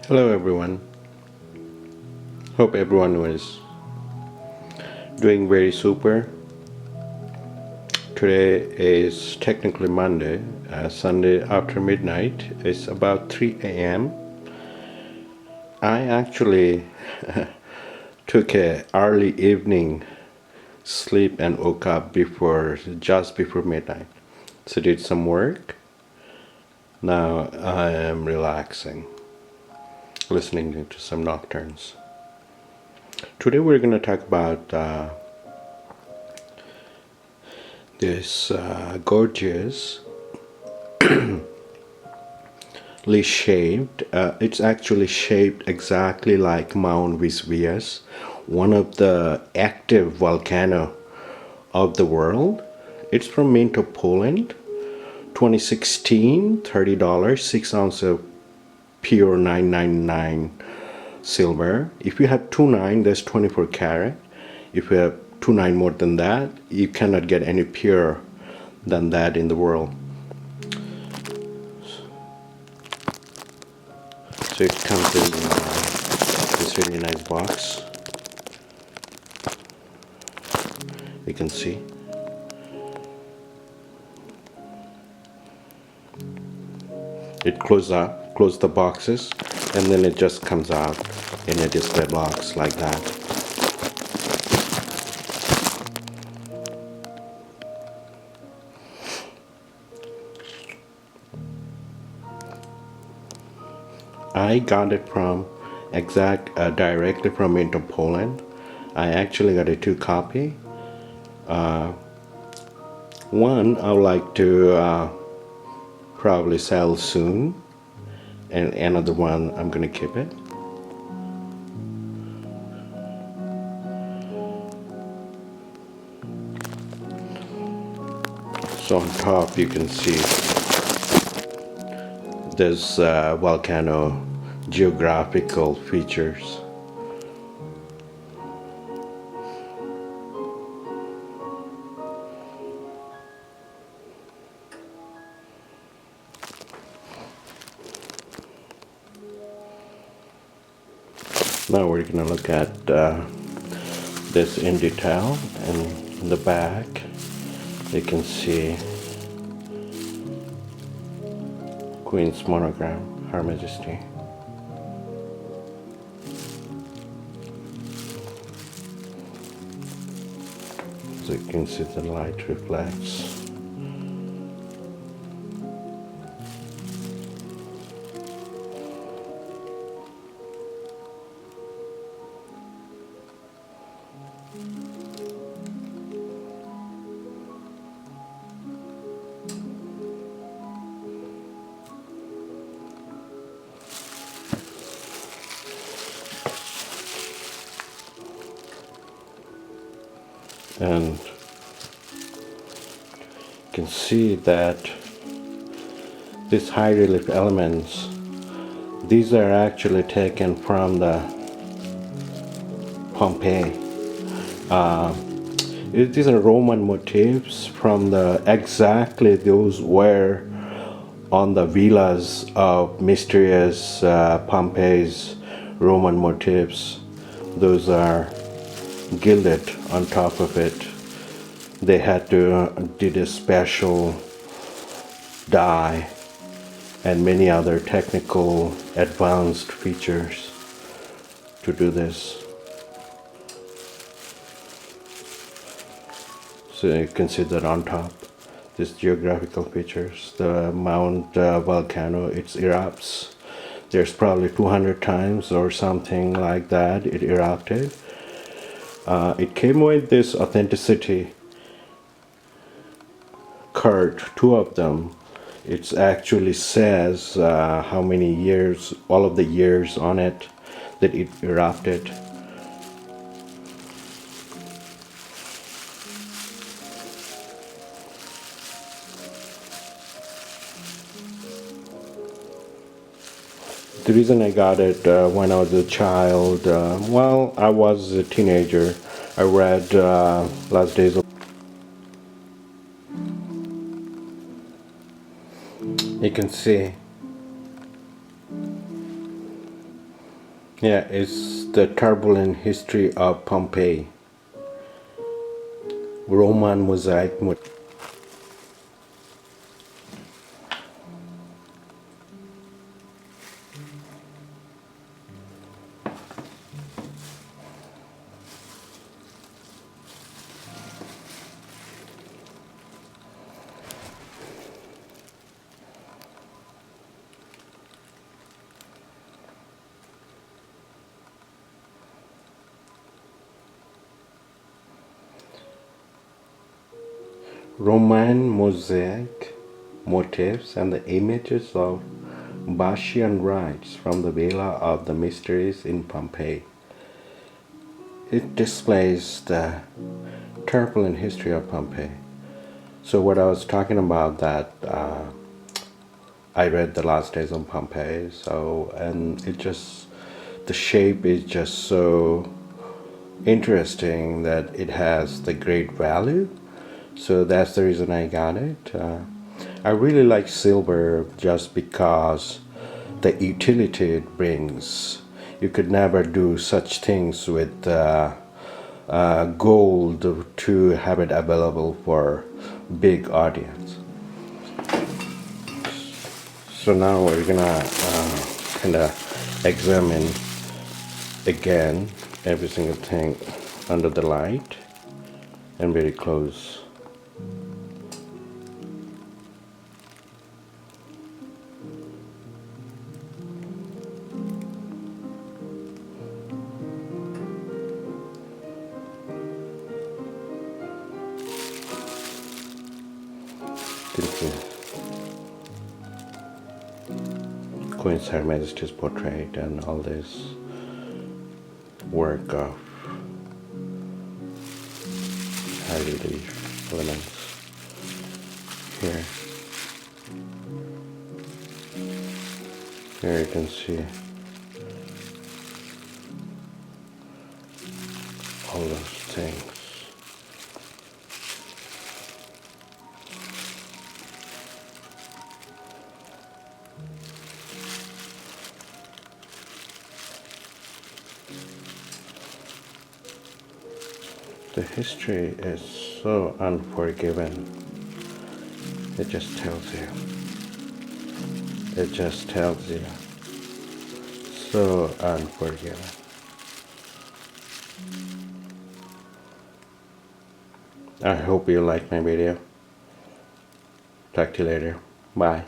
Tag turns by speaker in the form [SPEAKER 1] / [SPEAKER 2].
[SPEAKER 1] Hello everyone. Hope everyone was doing very super. Today is technically Monday, Sunday after midnight. It's about 3 a.m. I actually took a early evening sleep and woke up just before midnight. So did some work. Now I am relaxing, listening to some nocturnes. Today we're going to talk about this gorgeously shaped. It's actually shaped exactly like Mount Vesuvius, one of the active volcano of the world. It's from Minto, Poland. 2016, $30, 6 ounces of pure 999 silver. If you have 29, that's 24 karat. If you have 29 more than that, you cannot get any pure than that in the world. So it comes in this really nice box. You can see. It close the boxes, and then it just comes out in a display box like that. I got it from directly from into Poland. I actually got a 2 copy. One I would like to probably sell soon, and another one I'm gonna keep it. So on top you can see there's volcano geographical features. Now we're gonna look at this in detail, and in the back you can see Queen's monogram, Her Majesty. So you can see the light reflects. And you can see that these high relief elements, these are actually taken from the Pompeii. These are Roman motifs from exactly those were on the villas of mysterious Pompeii's Roman motifs. Those are gilded on top of it. They had to did a special dye and many other technical advanced features to do this. So you can see that on top, these geographical features, the Mount volcano, it erupts. There's probably 200 times or something like that it erupted. It came with this authenticity card, 2 of them. It actually says how many years, all of the years on it that it erupted. The reason I got it when I was a child, well, I was a teenager. I read Last Days of... You can see Yeah, it's the turbulent history of Pompeii. Roman mosaic. Roman mosaic motifs and the images of Bastian rites from the Villa of the Mysteries in Pompeii. It displays the turbulent history of Pompeii. So what I was talking about that I read The Last Days of Pompeii. So and it just the shape is just so interesting that it has the great value. So that's the reason I got it. I really like silver just because the utility it brings. You could never do such things with gold to have it available for big audience. So now we're gonna kind of examine again every single thing under the light and very close. Queen's Her Majesty's portrait and all this work of high relief elements here. Here you can see all those things. The history is so unforgiving. It just tells you. It just tells you. So unforgiving. I hope you like my video. Talk to you later. Bye.